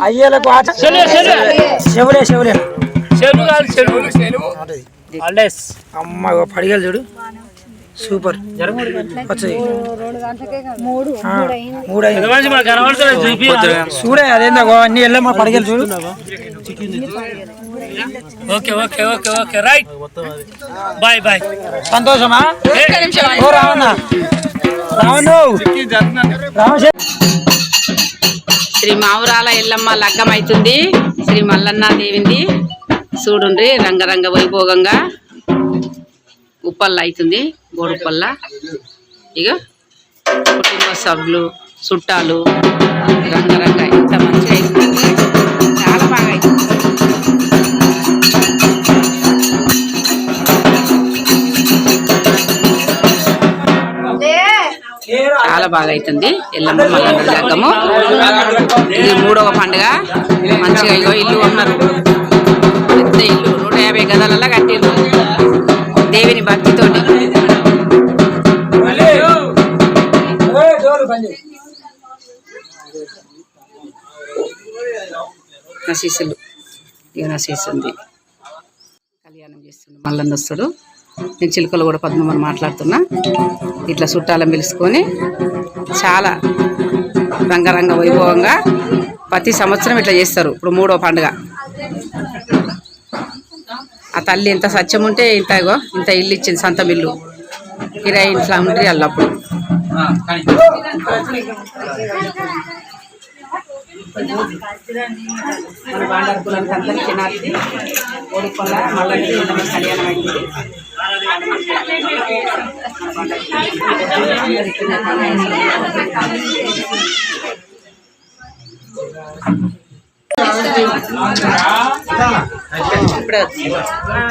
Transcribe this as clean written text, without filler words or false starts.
అయ్యేలకు ఆట చెవులే అమ్మ పడిగలు చూడు సూపర్ చూడే అదేందా అన్ని వెళ్ళమ్మా పడిగలు చూడు సంతోషమా శ్రీ మావురాల ఎల్లమ్మ లగ్గం అవుతుంది. శ్రీ మల్లన్న దేవింది చూడుండ్రి రంగరంగ వైభోగంగా ఉప్పల్ల అవుతుంది. బోడుపల్ల ఇక కుటుంబ సభ్యులు చుట్టాలు రంగరంగ ఎంత మంచిగా అవుతుంది. చాలా బాగా అవుతుంది. చాలా బాగా అవుతుంది ఎల్లమ్మ మల్లన్న లగ్గము. ఇది 3వ పండుగ. మంచిగా ఇగో ఇల్లు ఉన్నారు. పెద్ద ఇల్లు 150 గదాలలా కట్టిండ్రు దేవిని భక్తితోటి. నా శిష్యులు ఇక నా శిష్యుంది కళ్యాణం చేస్తుండు మల్లన్న వస్తాడు. నేను చిలుకలు కూడా పద్మమని మాట్లాడుతున్నా. ఇట్లా చుట్టాలను పిలుచుకొని చాలా రంగరంగ వైభవంగా ప్రతి సంవత్సరం ఇట్లా చేస్తారు. ఇప్పుడు 3వ పండుగ. ఆ తల్లి ఎంత సత్యం ఉంటే ఇంత ఇల్లు ఇచ్చింది. సొంతం ఇల్లు కిరాయి ఇంట్లో ఉంటుంది అల్లప్పుడు. మన బాండార్పులకు అందరికీ నాటిది ఓడిపల్ల మళ్ళీ కళ్యాణం అయింది. ఇప్పుడే వచ్చింది. కళ్యాణం